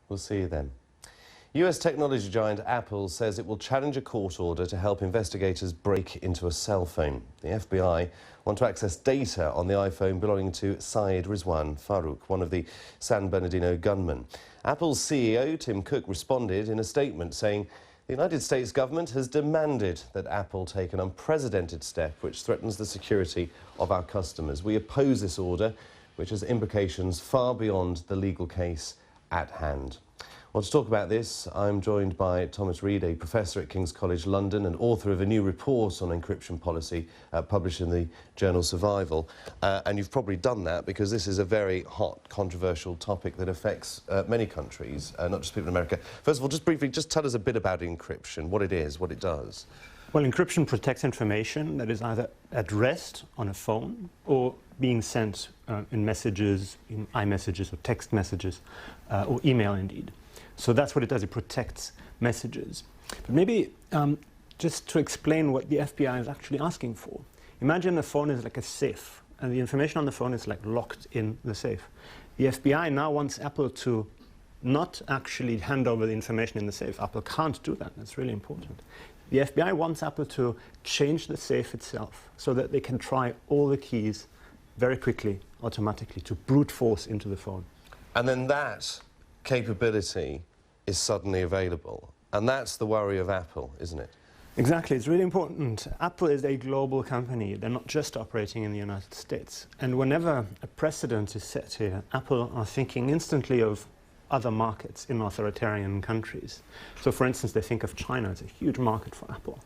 We'll see you then. US technology giant Apple says it will challenge a court order to help investigators break into a cell phone. The FBI want to access data on the iPhone belonging to Syed Rizwan Farook, one of the San Bernardino gunmen. Apple's CEO, Tim Cook, responded in a statement saying the United States government has demanded that Apple take an unprecedented step which threatens the security of our customers. We oppose this order, which has implications far beyond the legal case at hand. Well, to talk about this, I'm joined by Thomas Reid, a professor at King's College London and author of a new report on encryption policy published in the journal Survival. And you've probably done that because this is a very hot, controversial topic that affects many countries, not just people in America. First of all, just briefly, just tell us a bit about encryption, what it is, what it does. Well, encryption protects information that is either at rest on a phone or being sent in messages, in iMessages or text messages, or email indeed. So that's what it does, it protects messages. But maybe just to explain what the FBI is actually asking for. Imagine the phone is like a safe, and the information on the phone is like locked in the safe. The FBI now wants Apple to not actually hand over the information in the safe. Apple can't do that, that's really important. The FBI wants Apple to change the safe itself so that they can try all the keys very quickly, automatically, to brute force into the phone. And then that capability is suddenly available. And that's the worry of Apple, isn't it? Exactly, it's really important. Apple is a global company. They're not just operating in the United States. And whenever a precedent is set here, Apple are thinking instantly of other markets in authoritarian countries. So, for instance, they think of China as a huge market for Apple.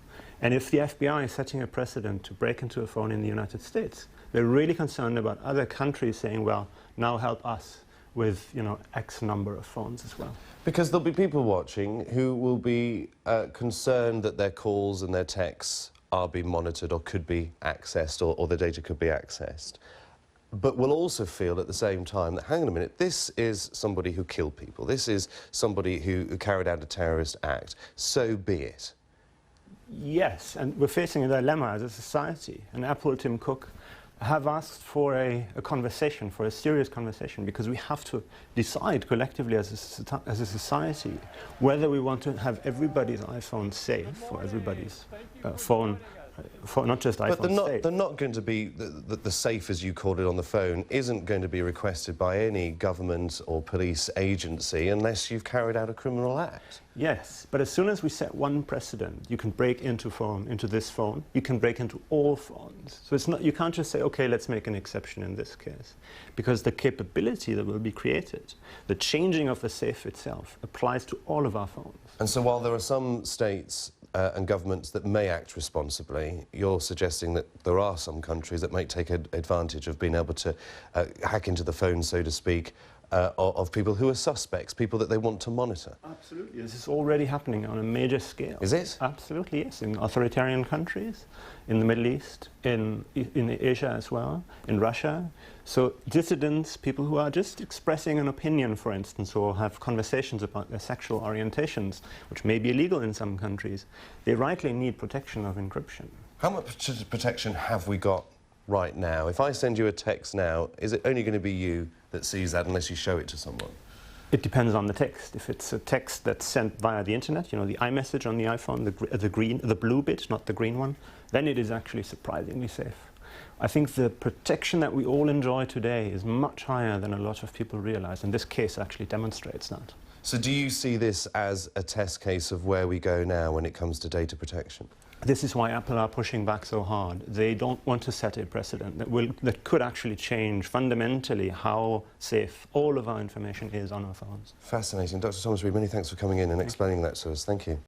And if the FBI is setting a precedent to break into a phone in the United States, they're really concerned about other countries saying, well, now help us with, X number of phones as well. Because there'll be people watching who will be concerned that their calls and their texts are being monitored or could be accessed or the data could be accessed. But will also feel at the same time that, hang on a minute, this is somebody who killed people. This is somebody who carried out a terrorist act. So be it. Yes, and we're facing a dilemma as a society. And Apple, Tim Cook, have asked for a conversation, for a serious conversation, because we have to decide collectively as a society whether we want to have everybody's iPhone safe or everybody's phone, not just iPhone safe. They're not going to be, the safe as you called it on the phone, isn't going to be requested by any government or police agency unless you've carried out a criminal act. Yes, but as soon as we set one precedent, you can break into this phone, you can break into all phones. So it's not, you can't just say, okay, let's make an exception in this case. Because the capability that will be created, the changing of the safe itself, applies to all of our phones. And so while there are some states and governments that may act responsibly, you're suggesting that there are some countries that might take advantage of being able to hack into the phone, so to speak, of people who are suspects, people that they want to monitor. Absolutely. This is already happening on a major scale. Is it? Absolutely, yes. In authoritarian countries, in the Middle East, in Asia as well, in Russia. So dissidents, people who are just expressing an opinion, for instance, or have conversations about their sexual orientations, which may be illegal in some countries, they rightly need protection of encryption. How much protection have we got right now? If I send you a text now, is it only going to be you that sees that unless you show it to someone? It depends on the text. If it's a text that's sent via the internet, the iMessage on the iPhone, the blue bit, not the green one, then it is actually surprisingly safe. I think the protection that we all enjoy today is much higher than a lot of people realize, and this case actually demonstrates that. So do you see this as a test case of where we go now when it comes to data protection? This is why Apple are pushing back so hard. They don't want to set a precedent that could actually change fundamentally how safe all of our information is on our phones. Fascinating. Dr. Thomas Reid, many thanks for coming in and explaining that to us. Thank you.